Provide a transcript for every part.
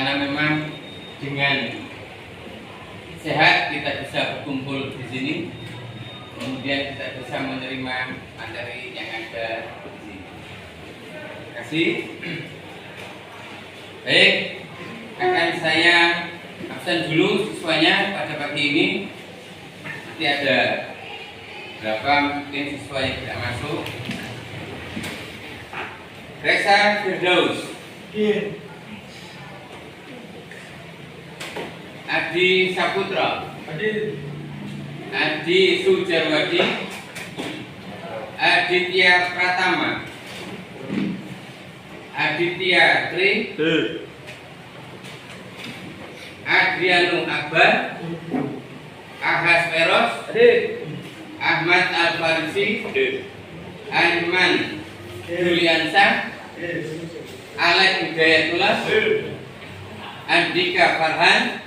karena memang dengan sehat kita bisa berkumpul di sini, kemudian kita bisa menerima materi yang ada di sini. Terima kasih. Baik, akan saya absen dulu siswanya pada pagi ini. Nanti ada berapa mungkin siswa yang tidak masuk. Reza Firdaus, Adi Saputra, Adi Sujarwadi, Aditya Pratama, Aditya Tri, Adriano Akbar, Ahas Feros, Ahmad Al-Farisi, Aiman Juliansyah, Alek Hidayatullah, Andika Farhan,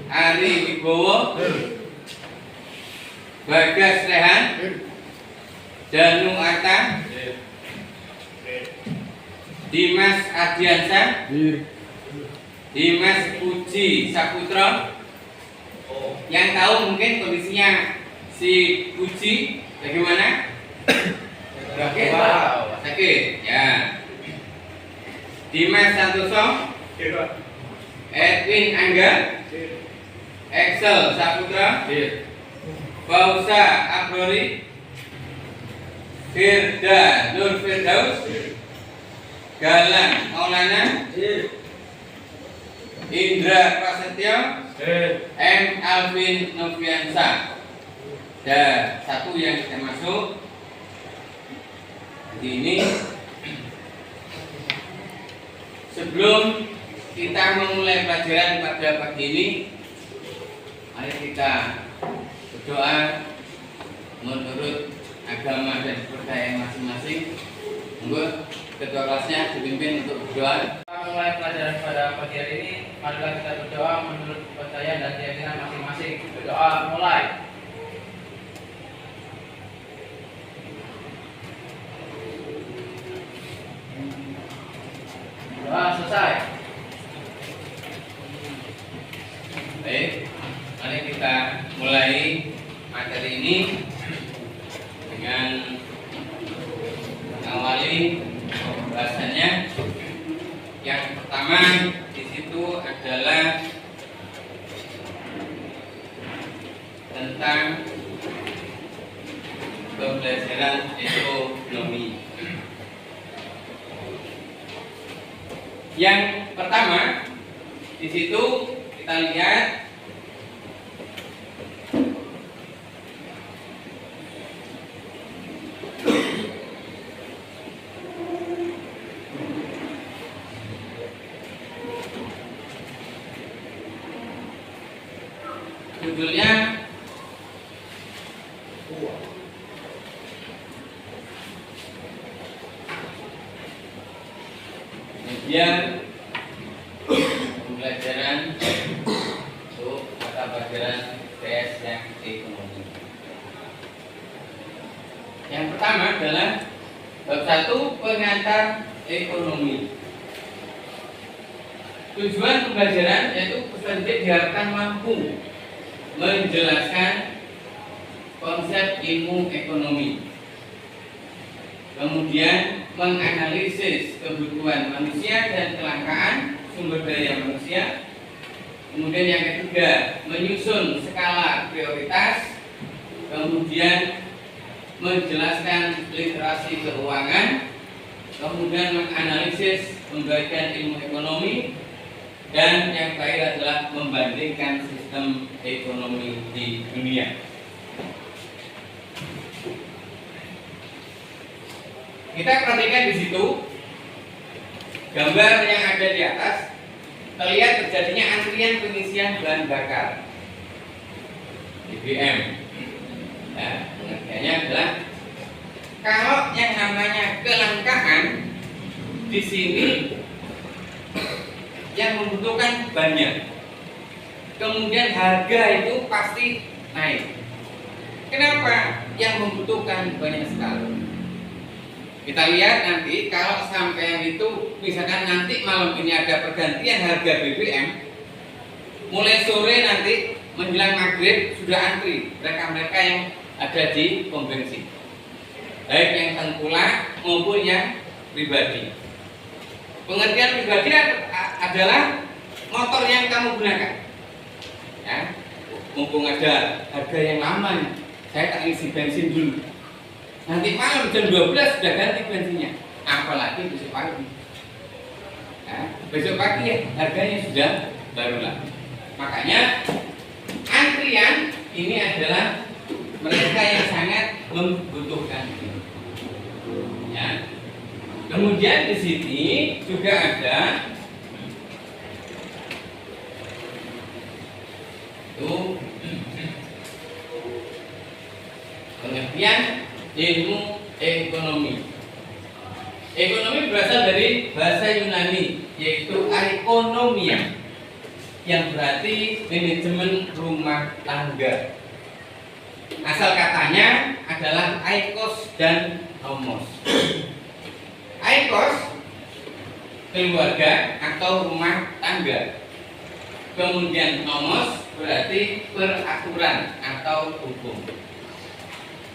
Ari Wibowo, Bagas Rehan, Danu Arta, Dimas Adiansyah, Dimas Puji Saputra. Yang tahu mungkin kondisinya si Puji bagaimana? Sakit ya. Dimas Santoso, Edwin Angga, Excel Saputra, Fauza Abrori, Firda Nur Firdaus, Galang Maulana, Indra Prasetyo, M. Alvin Noviansa. Dan satu yang tidak masuk di ini. Sebelum kita memulai pelajaran pada pagi ini, mari kita berdoa menurut agama dan kepercayaan masing-masing. Monggo ketua kelasnya dipimpin untuk berdoa. Kita mulai pelajaran pada pagi hari ini. Marilah kita berdoa menurut kepercayaan dan keyakinan masing-masing. Berdoa mulai. Doa selesai. Baik, mari kita mulai materi ini dengan mengawali pembahasannya. Yang pertama di situ adalah tentang pembelajaran ekonomi. Yang pertama di situ kita lihat judulnya kemudian pembelajaran untuk mata pelajaran PS yang ekonomi. Yang pertama adalah bab 1 pengantar ekonomi. Tujuan pembelajaran yaitu peserta didik diharapkan mampu menjelaskan konsep ilmu ekonomi, kemudian menganalisis kebutuhan manusia dan kelangkaan sumber daya manusia, kemudian yang ketiga menyusun skala prioritas, kemudian menjelaskan literasi keuangan, kemudian menganalisis pembagian ilmu ekonomi, dan yang terakhir adalah membandingkan sistem ekonomi di dunia. Kita perhatikan di situ gambar yang ada di atas, terlihat terjadinya antrian pengisian bahan bakar BBM. Ya, pengertiannya adalah kalau yang namanya kelangkaan di sini yang membutuhkan banyak, kemudian harga itu pasti naik. Kenapa? Yang membutuhkan banyak sekali. Kita lihat nanti kalau sampean itu misalkan nanti malam ini ada pergantian harga BBM, mulai sore nanti menjelang maghrib sudah antri mereka-mereka yang ada di pom bensin, baik yang tengkulak maupun yang pribadi. Pengertian pribadi adalah motor yang kamu gunakan. Ya, mumpung ada harga yang lama, saya tak isi bensin dulu. Nanti malam jam 12 sudah ganti bensinnya, apalagi besok pagi. Ya, besok pagi ya, harganya sudah baru lagi. Makanya antrian ini adalah mereka yang sangat membutuhkan. Ya. Kemudian di sini juga ada pengertian ilmu ekonomi. Ekonomi berasal dari bahasa Yunani yaitu ekonomia, yang berarti manajemen rumah tangga. Asal katanya adalah aikos dan homos. Aikos keluarga atau rumah tangga. Kemudian homos berarti peraturan atau hukum.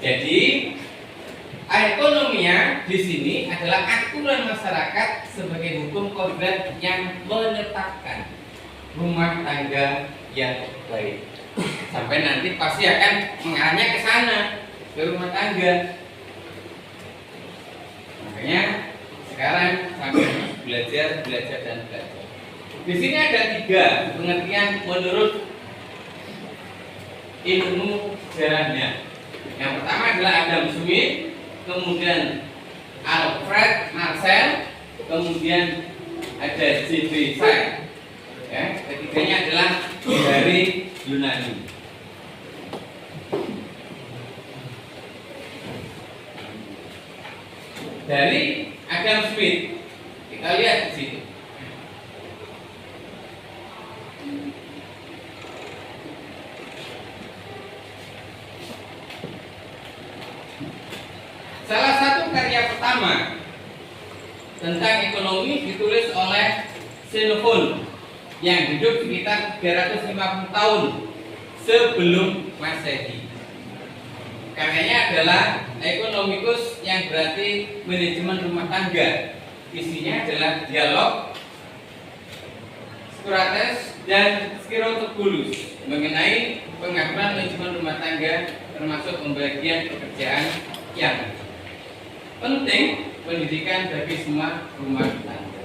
Jadi ekonomia di sini adalah aturan masyarakat sebagai hukum kodrat yang menetapkan rumah tangga yang baik. Sampai nanti pasti akan mengarahnya ke sana, ke rumah tangga. Makanya sekarang sampai belajar dan belajar. Di sini ada 3 pengertian menurut ilmu sejarahnya. Yang pertama adalah Adam Smith, kemudian Alfred Marcel, kemudian ada J.B. Sachs. Ya, ketiganya adalah dari Yunani. Dari Adam Smith, kita lihat di situ. Salah satu karya pertama tentang ekonomi ditulis oleh Xenophon yang hidup sekitar 350 tahun sebelum Masehi. Karyanya adalah Economicus, yang berarti manajemen rumah tangga. Isinya adalah dialog Socrates dan Skirotobulus mengenai pengaturan manajemen rumah tangga, termasuk pembagian pekerjaan yang penting, pendidikan bagi semua rumah tangga.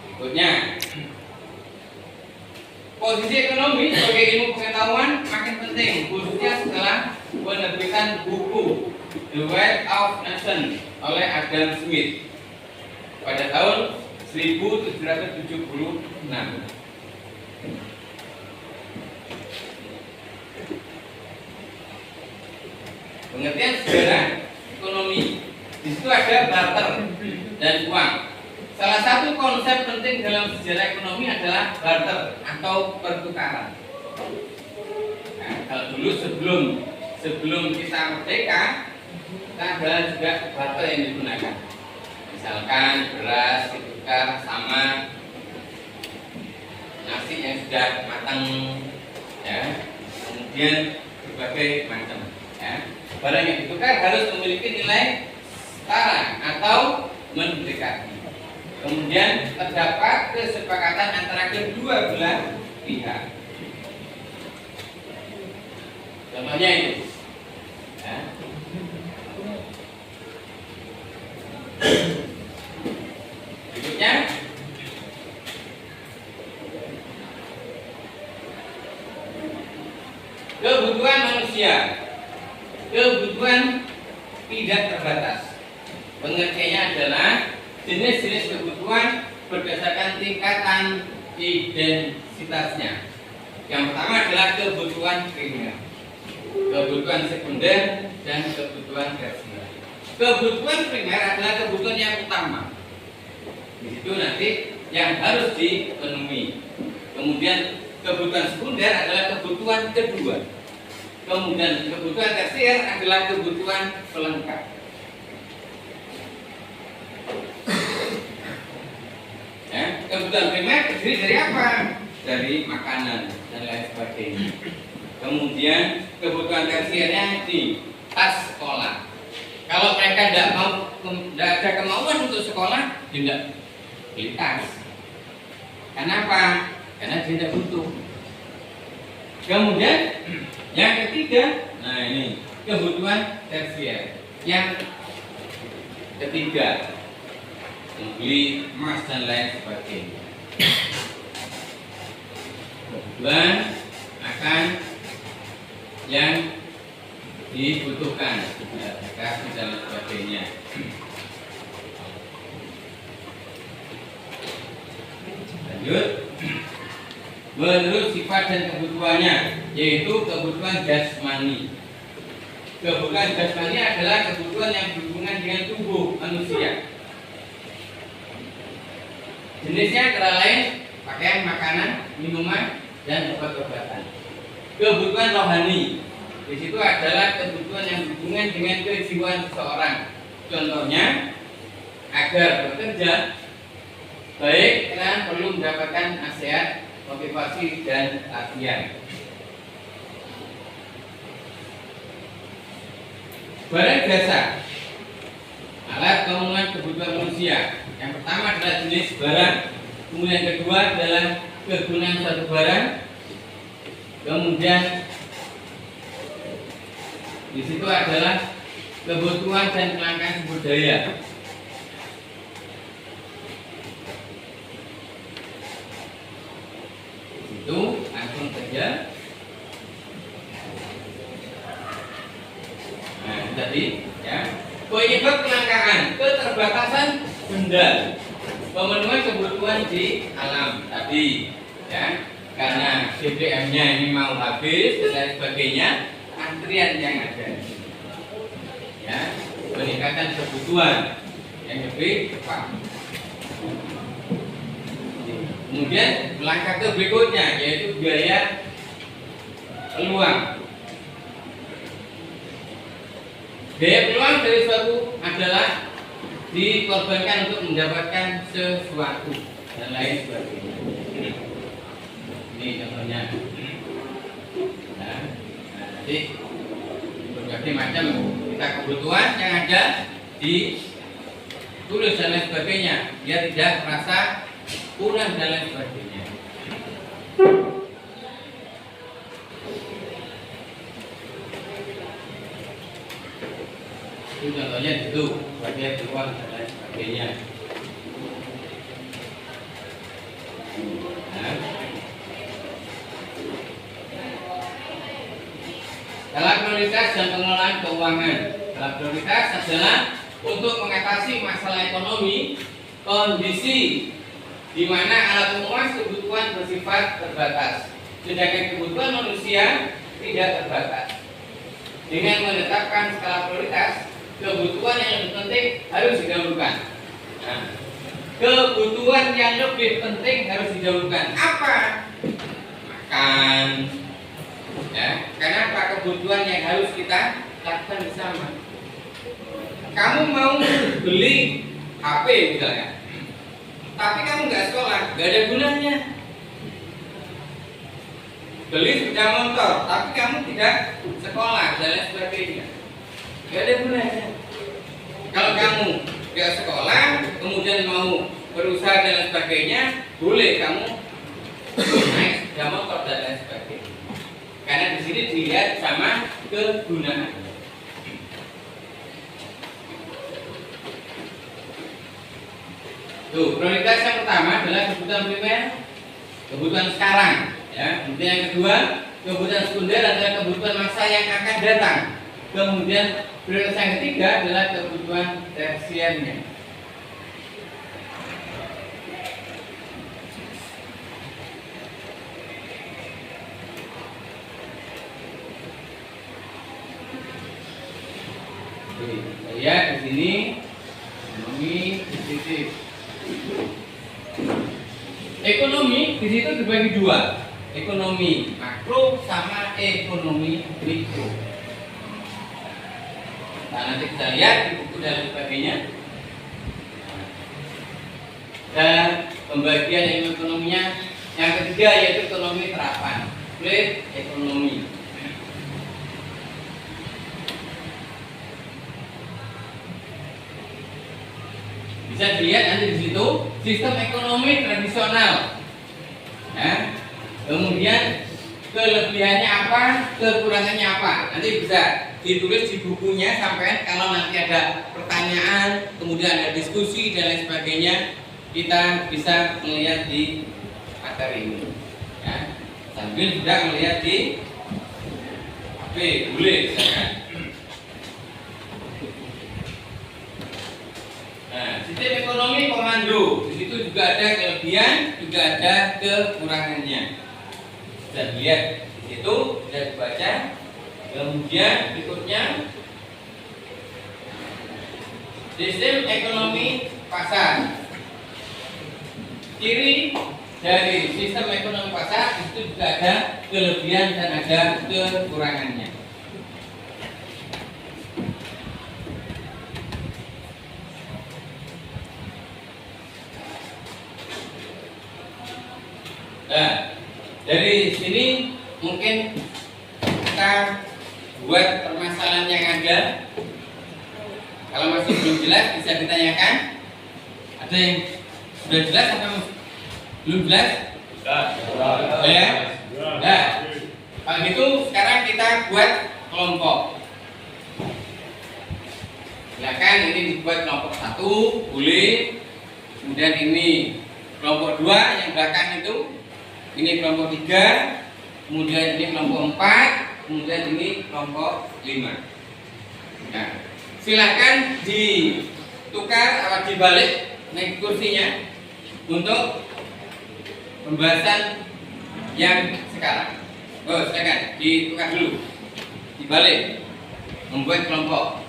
Berikutnya, posisi ekonomi sebagai ilmu pengetahuan makin penting, khususnya setelah penerbitan buku The Wealth of Nations oleh Adam Smith pada tahun 1776. Pengertian sejarah ekonomi, di situ ada barter dan uang. Salah satu konsep penting dalam sejarah ekonomi adalah barter atau pertukaran. Nah, kalau dulu sebelum kita merdeka, kita ada juga barter yang digunakan. Misalkan beras ditukar sama nasi yang sudah matang, ya. Kemudian berbagai macam, ya. Barang yang ditukar harus memiliki nilai setara atau mendekati. Kemudian terdapat kesepakatan antara kedua belah pihak. Contohnya itu, ya. Berikutnya, kebutuhan manusia, kebutuhan tidak terbatas. Pengertiannya adalah jenis-jenis kebutuhan berdasarkan tingkatan identitasnya. Yang pertama adalah kebutuhan primer, kebutuhan sekunder, dan kebutuhan tersier. Kebutuhan primer adalah kebutuhan yang utama. Di situ nanti yang harus dipenuhi. Kemudian kebutuhan sekunder adalah kebutuhan kedua. Kemudian kebutuhan tersier adalah kebutuhan pelengkap. kebutuhan primer terdiri dari apa? Dari makanan dan lain sebagainya. Kemudian kebutuhan tersiernya di tas sekolah. Kalau mereka tidak ada kemauan untuk sekolah, tidak beli tas. Kenapa? Karena dia tidak butuh. Kemudian yang ketiga, nah ini kebutuhan tersier. Yang ketiga, membeli emas dan lain sebagainya. Kebutuhan akan yang dibutuhkan, kasih dan lain sebagainya. Lanjut. Menurut sifat dan kebutuhannya, yaitu kebutuhan jasmani. Kebutuhan jasmani adalah kebutuhan yang berhubungan dengan tubuh manusia. Jenisnya antara lain pakaian, makanan, minuman, dan obat-obatan. Kebutuhan rohani, di situ adalah kebutuhan yang berhubungan dengan kejiwaan seseorang. Contohnya, agar bekerja baik, kita perlu mendapatkan nasihat, motivasi, dan latihan. Barang jasa, alat pemenuhan kebutuhan manusia. Yang pertama adalah jenis barang, kemudian yang kedua adalah kegunaan suatu barang, kemudian di situ adalah kebutuhan dan kelangkaan sumber daya. Itu langsung saja. Nah, tadi ya. Penyebab kelangkaan, keterbatasan benda, pemenuhan kebutuhan di alam tadi, ya. Karena BBM-nya ini mau habis dan lain sebagainya, antrian yang ada, ya. Peningkatan kebutuhan yang lebih cepat. Kemudian langkah ke berikutnya yaitu biaya peluang. Biaya peluang dari suatu adalah dikorbankan untuk mendapatkan sesuatu dan lain sebagainya. Ini contohnya. Nah, nanti berbagai macam kita kebutuhan yang ada ditulis dan lain sebagainya, biar tidak merasa kurang dan lain sebagainya. Itu contohnya itu bagian keluar dan lain sebagainya. Nah, dalam prioritas dan pengelolaan keuangan, dalam prioritas adalah untuk mengatasi masalah ekonomi, kondisi di mana alat pemenuhan kebutuhan bersifat terbatas, sedangkan kebutuhan manusia tidak terbatas. Dengan menetapkan skala prioritas, kebutuhan yang lebih penting harus didahulukan. Nah, kebutuhan yang lebih penting harus didahulukan. Apa? Makan. Ya, kenapa kebutuhan yang harus kita lakukan bersama? Kamu mau beli HP misalnya, tapi kamu nggak sekolah, nggak ada gunanya. Beli sepeda motor, tapi kamu tidak sekolah dan lain sebagainya, nggak ada gunanya. Kalau kamu nggak sekolah, kemudian mau berusaha dan lain sebagainya, boleh kamu naik sepeda motor dan lain sebagainya. Karena di sini dilihat sama kegunaan. Tuh, prioritas yang pertama adalah kebutuhan primer, kebutuhan sekarang, ya. Kemudian yang kedua, kebutuhan sekunder adalah kebutuhan masa yang akan datang. Kemudian prioritas yang ketiga adalah kebutuhan tersiernya. Lihat di sini ekonomi positif. Ekonomi di situ dibagi dua, ekonomi makro sama ekonomi mikro. Nah, nanti kita lihat di buku dan sebagainya. Dan pembagian ilmu ekonominya. Yang ketiga yaitu ekonomi terapan, fluid ekonomi. Bisa dilihat nanti di situ sistem ekonomi tradisional. Ya. Kemudian kelebihannya apa, kekurangannya apa. Nanti bisa ditulis di bukunya sampai kalau nanti ada pertanyaan, kemudian ada diskusi dan lain sebagainya, kita bisa melihat di materi ini. Ya. Sambil juga melihat di HP, boleh misalkan. Nah, sistem ekonomi komando, di situ juga ada kelebihan, juga ada kekurangannya. Bisa dilihat di situ, bisa dibaca. Kemudian berikutnya sistem ekonomi pasar. Ciri dari sistem ekonomi pasar itu juga ada kelebihan dan ada kekurangannya. Nah, dari sini mungkin kita buat permasalahan yang ada. Kalau masih belum jelas bisa ditanyakan. Ada yang sudah jelas atau belum jelas? Ya. Nah, kalau gitu sekarang kita buat kelompok. Silakan ini dibuat kelompok 1, boleh. Kemudian ini kelompok 2 yang belakang itu. Ini kelompok 3, kemudian ini kelompok 4, kemudian ini kelompok 5. Nah, silakan ditukar atau dibalik naik kursinya untuk pembahasan yang sekarang. Oh, silakan ditukar dulu, dibalik, membuat kelompok.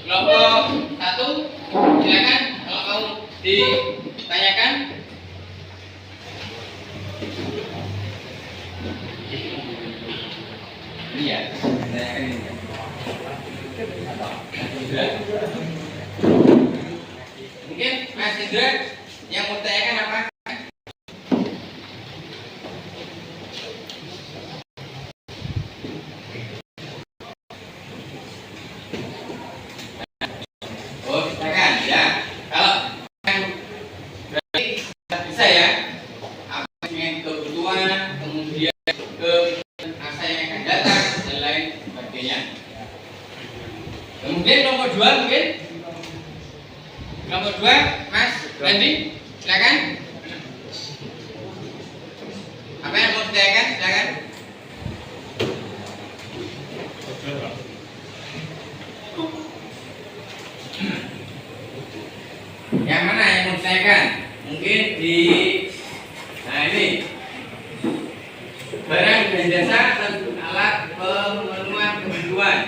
Kelompok 1, silakan kalau mau ditanyakan. Ini ya, tanyakan ini. Mungkin Mas Indra yang mau tanyakan apa? Bisa ya, apa yang kebutuhan, kemudian ke masa yang akan datang dan lain sebagainya. Kemudian nomor 2 mungkin, nomor 2 Mas Randy, silakan. Apa yang mau ditanyakan, silakan. Yang mana yang mau ditanyakan? Mungkin di ini barang dan jasa dan alat pemenuhan kebutuhan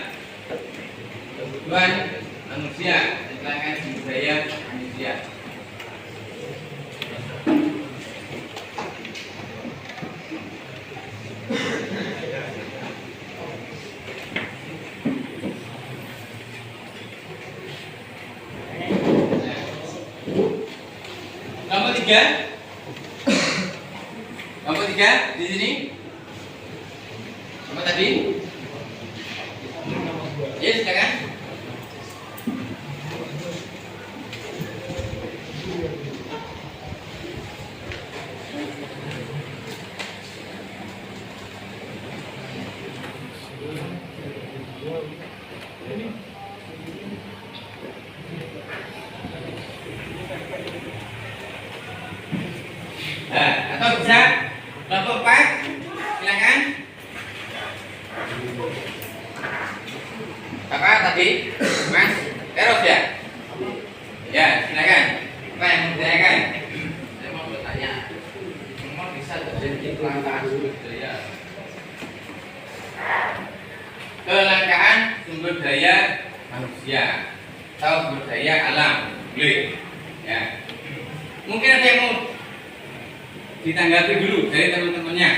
manusia, tentang sumber daya manusia. Nomor 3. Nomor 3 di sini. Apa tadi? Ya, silakan. Nah, atau bisa kelompok 4, silakan. terjadi kelangkaan sumber daya. Kelangkaan sumber daya manusia atau sumber daya alam, boleh ya. Mungkin ada yang mau ditanggapi dulu dari teman-temannya,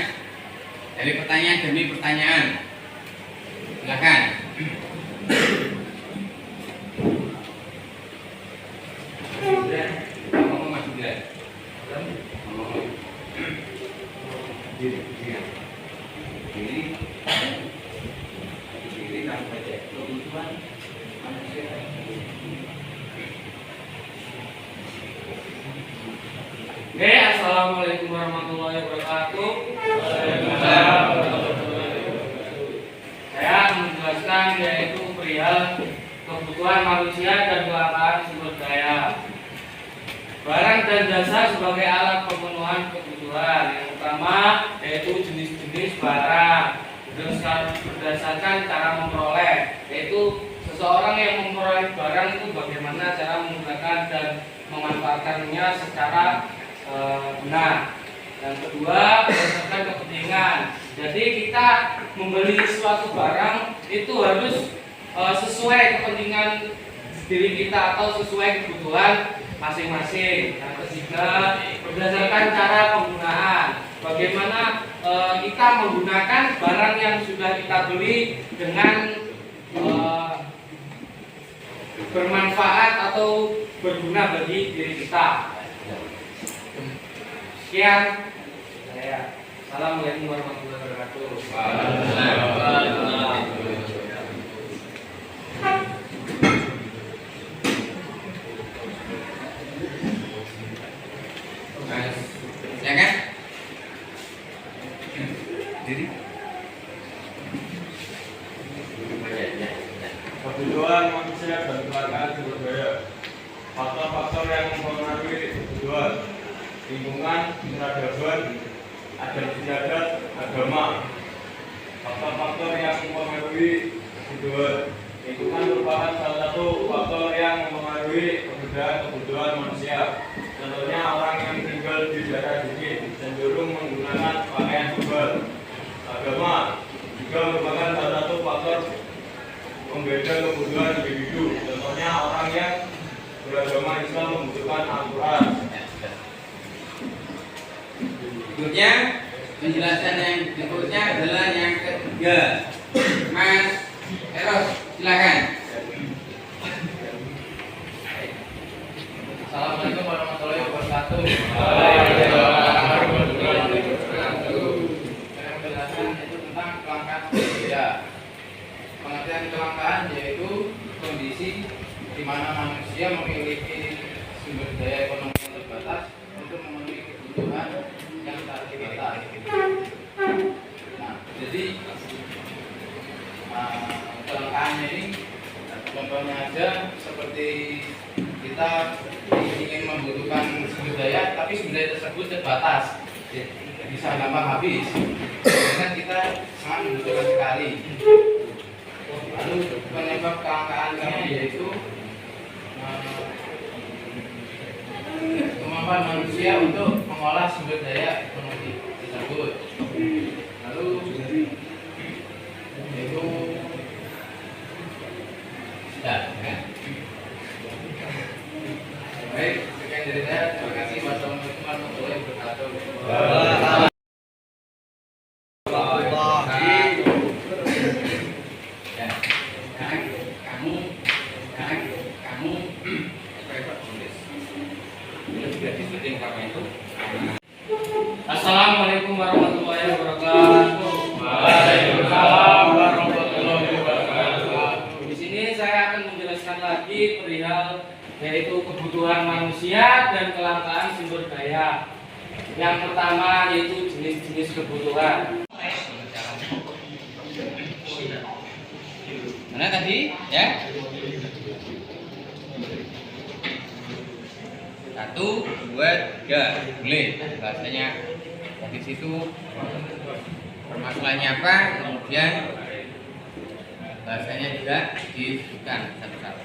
dari pertanyaan demi pertanyaan. Silakan. Ngomong Mas Indra. Ngomong. Diri. Diri kamu baca kebutuhan manusia. Oke, assalamualaikum warahmatullahi wabarakatuh. Saya menjelaskan yaitu perihal kebutuhan manusia dan kelangkaan sumber daya. Barang dan jasa sebagai alat pemenuhan kebutuhan. Yang pertama yaitu jenis-jenis barang. Berdasarkan cara memperoleh, yaitu seseorang yang memperoleh barang itu bagaimana cara menggunakan dan memanfaatkannya secara benar. Yang kedua, berdasarkan kepentingan. Jadi kita membeli suatu barang itu harus sesuai kepentingan diri kita atau sesuai kebutuhan masing-masing. Yang ketiga, berdasarkan cara penggunaan. Bagaimana kita menggunakan barang yang sudah kita beli dengan bermanfaat atau berguna bagi diri kita. Sekian saya. Assalamualaikum warahmatullahi wabarakatuh. Silakan. Diri. Kebutuhan manusia dan kelangkaan sumber daya. Faktor-faktor yang mempengaruhi kebutuhan: lingkungan, peradaban, adat istiadat, agama. Faktor-faktor yang mempengaruhi kebutuhan: lingkungan merupakan salah satu faktor yang mempengaruhi kebutuhan manusia. Contohnya, orang yang tinggal di daerah dingin cenderung menggunakan pakaian tebal. Agama juga merupakan salah satu faktor pembeda kebutuhan individu. Contohnya, orang yang beragama Islam membutuhkan Al-Quran. Berikutnya, penjelasan yang berikutnya adalah yang ketiga. Mas Eros, silakan. Assalamualaikum warahmatullahi wabarakatuh. Saya menjelaskan itu tentang kelangkaan sumber daya. Pengertian kelangkaan yaitu kondisi di mana manusia memiliki sumber daya ekonomi yang terbatas untuk memenuhi kebutuhan yang tak terbatas. Nah, jadi kelangkaannya ini contohnya aja seperti kita ingin membutuhkan sumber daya, tapi sumber daya tersebut terbatas, bisa gampang habis. Dengan kita sangat membutuhkan sekali. Lalu penyebab kelangkaannya yaitu kemampuan manusia untuk mengolah sumber daya ekonomi tersebut. Lalu yaitu sudah ya. Baik, sekian dari saya. Terima kasih. Wassalamualaikum warahmatullahi wabarakatuh. Assalamualaikum warahmatullahi wabarakatuh. Waalaikumsalam warahmatullahi wabarakatuh. Di sini saya akan menjelaskan lagi perihal yaitu kebutuhan manusia dan kelangkaan sumber daya. Yang pertama yaitu jenis-jenis kebutuhan. Mana tadi? Ya. 1, 2, 3. Boleh. Bahasanya dari situ permasalahannya apa, kemudian bahasanya juga disebutkan satu-satu.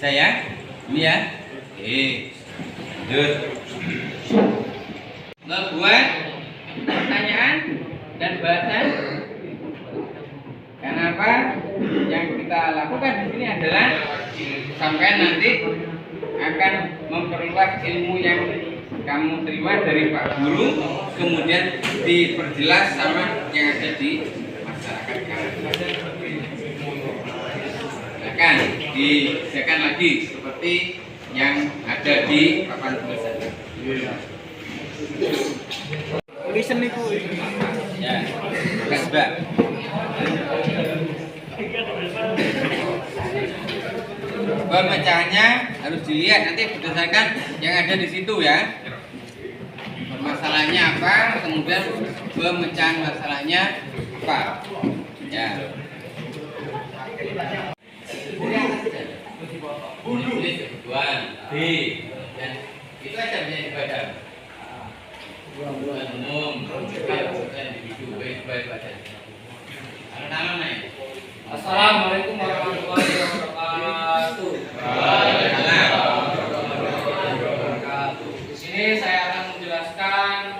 Bisa ya? Ini ya. Lanjut. Membuat pertanyaan dan bahasan. Kenapa yang kita lakukan di sini adalah sampai nanti akan memperluas ilmu yang kamu terima dari Pak Guru, kemudian diperjelas sama yang ada di masyarakat kamu. Silakan disediakan lagi seperti yang ada di papan tulisan. Tulisan itu. Ya, Mbak. Pemecahannya harus dilihat nanti berdasarkan yang ada di situ ya. Masalahnya apa, kemudian pemecahan masalahnya apa. Ya. Ini kebutuhan B dan itu aja bisa dibaca. Kebutuhan umum, kebutuhan individu, baik aja. Nama naik. Assalamualaikum warahmatullahi wabarakatuh. Di sini saya akan menjelaskan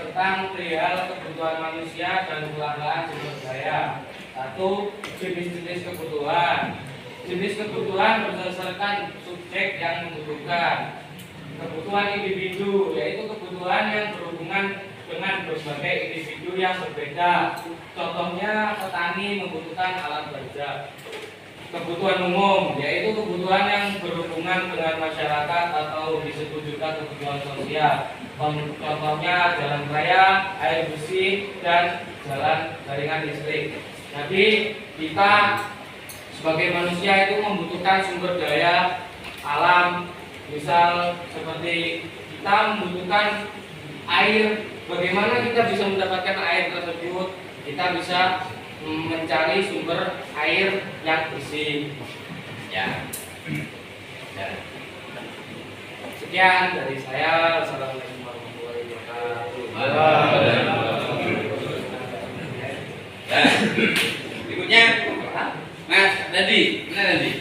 tentang perihal kebutuhan manusia dan kelangkaan sumber daya. 1. Jenis-jenis kebutuhan. Jenis kebutuhan berdasarkan subjek yang membutuhkan. Kebutuhan individu yaitu kebutuhan yang berhubungan dengan berbagai individu yang berbeda. Contohnya petani membutuhkan alat kerja. Kebutuhan umum yaitu kebutuhan yang berhubungan dengan masyarakat atau disebut juga kebutuhan sosial. Contohnya jalan raya, air bersih, dan jalan jaringan listrik. Jadi kita sebagai manusia itu membutuhkan sumber daya alam, misal seperti kita membutuhkan air. Bagaimana kita bisa mendapatkan air tersebut? Kita bisa mencari sumber air yang bersih. Ya. Sekian dari saya. Assalamualaikum warahmatullahi wabarakatuh. Berikutnya Mas Dadi, mana Dadi?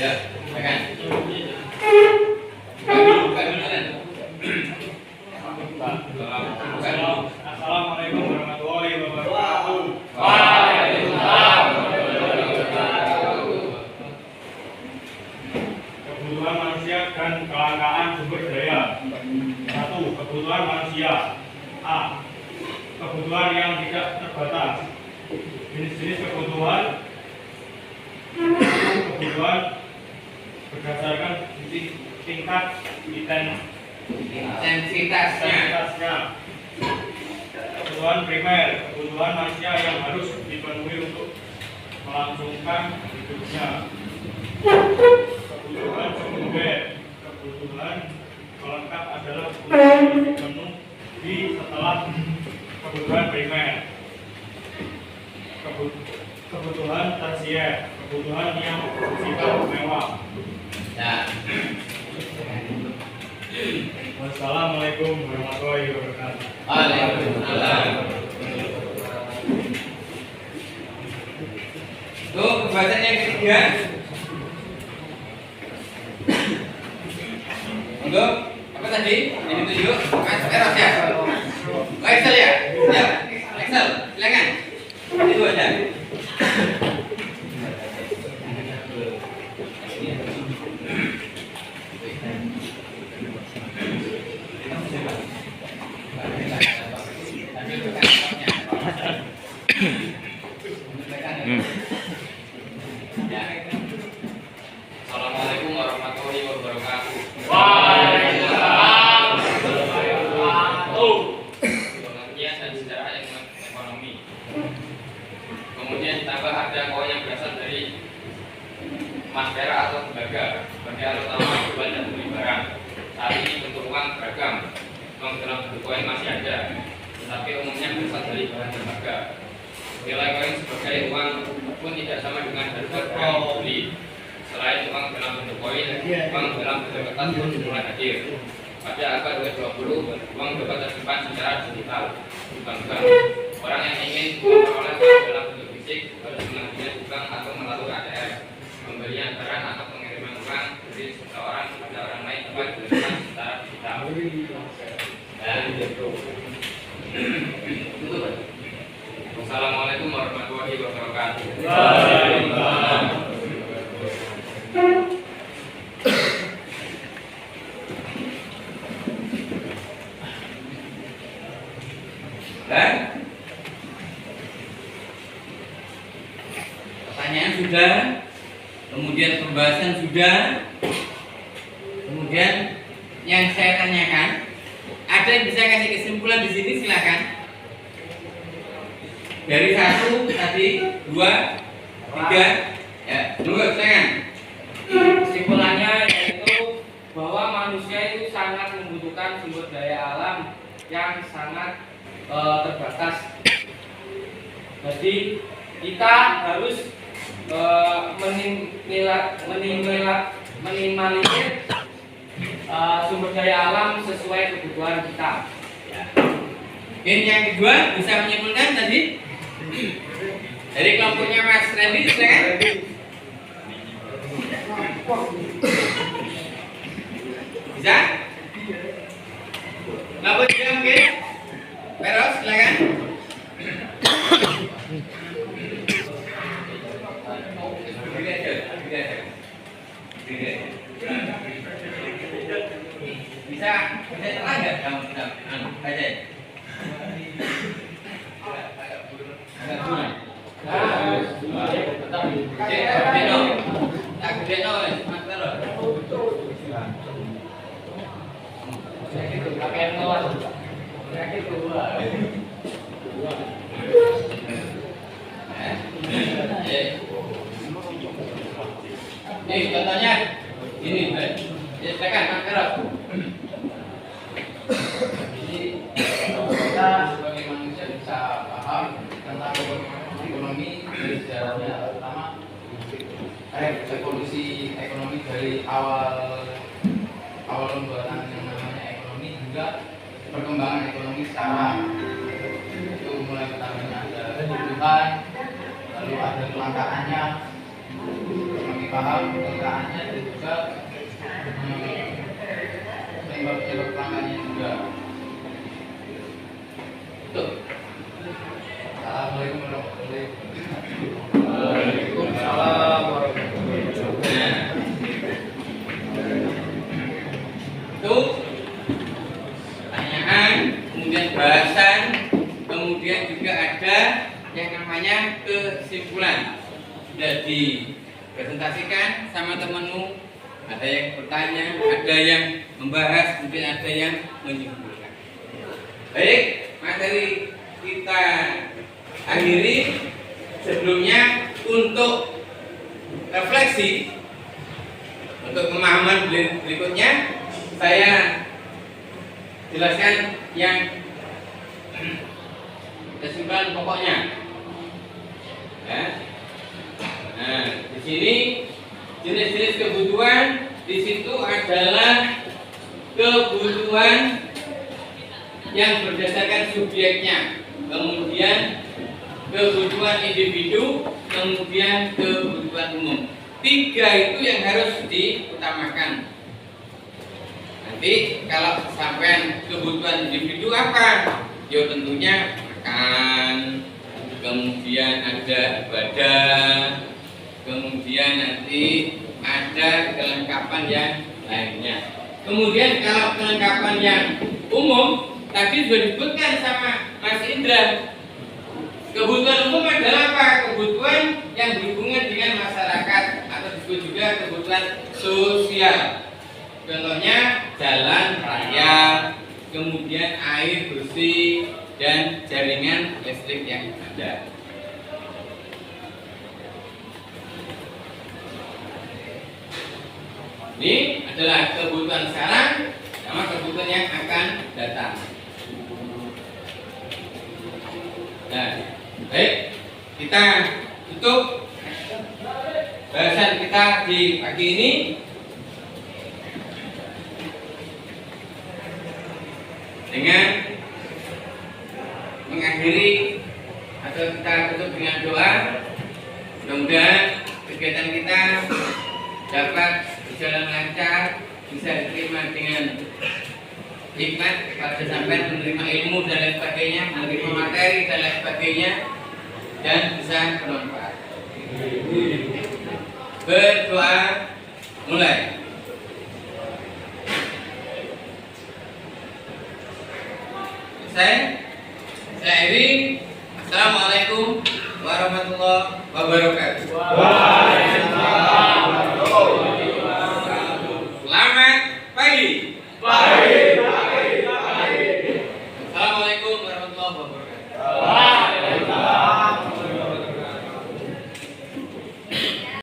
Ya, silakan. Assalamualaikum warahmatullahi wabarakatuh. Kebutuhan manusia dan kelangkaan sumber daya. 1. Kebutuhan manusia. A. Kebutuhan yang tidak terbatas. Jenis-jenis kebutuhan berdasarkan tingkat intensitasnya. Kebutuhan primer, kebutuhan manusia yang harus dipenuhi untuk melangsungkan hidupnya. Kebutuhan sekunder, kebutuhan pelengkap adalah kebutuhan yang dipenuhi setelah kebutuhan primer. Kebutuhan tersier, kebutuhan yang bersifat mewah. Wassalamualaikum warahmatullahi wabarakatuh. Waalaikumsalam. Tuh, pembahasan yang ketiga. Monggo, apa tadi? Yang ditunjuk? Mas Eros ya? Excel ya? Ya, Excel, silakan. Itu aja. Assalamualaikum warahmatullahi wabarakatuh. Waalaikumsalam. Pengertian dan sejarah ekonomi. Kemudian ditambah ada koin yang berasal dari emas perak atau tembaga sebagai alat utama jual dan beli barang. Saat ini bentuk uang beragam. Uang dalam bentuk koin masih ada, tetapi umumnya berasal dari bahan tembaga. Nilai koin sebagai uang pun tidak sama dengan harga yang dibeli. lain uang dalam bentuk koin, uang dalam bentuk kertas pun mulai hadir. Pada abad ke-20, uang dapat tersimpan secara digital di bank-bank. Orang yang ingin memperoleh uang dalam bentuk fisik harus mengambilnya di bank atau melalui ATM. Pembelian barang atau pengiriman uang dari seseorang pada orang lain dapat dilakukan secara digital. Wassalamualaikum warahmatullahi wabarakatuh. Dan pertanyaan sudah, kemudian pembahasan sudah, kemudian yang saya tanyakan, ada yang bisa kasih kesimpulan di sini, silakan. Dari 1 tadi, 2, 3, ya, dulu silakan. Kesimpulannya yaitu bahwa manusia itu sangat membutuhkan sumber daya alam yang sangat terbatas. Jadi kita harus minimalisir sumber daya alam sesuai kebutuhan kita. Ini yang kedua bisa menyimpulkan tadi dari kelompoknya Mas Randy, silakan. Bisa? Lapor juga mungkin? Peros, silakan. Bisa telah nggak kamu baca? Ini contohnya ini, ya silakan Mas Peros. Jadi kita sebagai manusia bisa paham tentang ekonomi dari sejarahnya, terutama evolusi ekonomi dari awal pembuatan yang namanya ekonomi hingga perkembangan ekonomi sekarang. Itu mulai pertamanya ada kebutuhan, lalu ada kelangkaannya, kami paham kelangkaannya, dan juga penyebab kelangkaannya juga. Betul. Assalamualaikum warahmatullahi wabarakatuh. Waalaikumsalam warahmatullahi wabarakatuh. Itu pertanyaan, kemudian bahasan, kemudian juga ada yang namanya kesimpulan. Sudah dipresentasikan sama temanmu, ada yang bertanya, ada yang membahas, kemudian ada yang menyimpulkan. Baik, materi kita akhiri. Sebelumnya untuk refleksi, untuk pemahaman berikutnya, saya jelaskan yang kesimpulan pokoknya. Ya. Nah, di sini jenis-jenis kebutuhan di situ adalah kebutuhan yang berdasarkan subjeknya, kemudian kebutuhan individu, kemudian kebutuhan umum. 3 itu yang harus diutamakan. Nanti kalau sampai kebutuhan individu apa? Ya tentunya makan, kemudian ada ibadah, kemudian nanti ada kelengkapan yang lainnya. Kemudian kalau kelengkapan yang umum tadi sudah disebutkan sama Mas Indra. Kebutuhan umum adalah apa? Kebutuhan yang berhubungan dengan masyarakat atau disebut juga kebutuhan sosial. Contohnya jalan raya, kemudian air bersih dan jaringan listrik yang ada. Ini adalah kebutuhan sekarang sama kebutuhan yang akan datang. Nah, baik, kita tutup bahasan kita di pagi ini dengan mengakhiri atau kita tutup dengan doa. Mudah-mudahan kegiatan kita dapat berjalan lancar, bisa diterima dengan hikmat pada sampai menerima ilmu dan lain sebagainya, menerima materi dan lain sebagainya, dan bisa bermanfaat. Berdoa mulai. Saya akhiri. Assalamualaikum warahmatullahi wabarakatuh.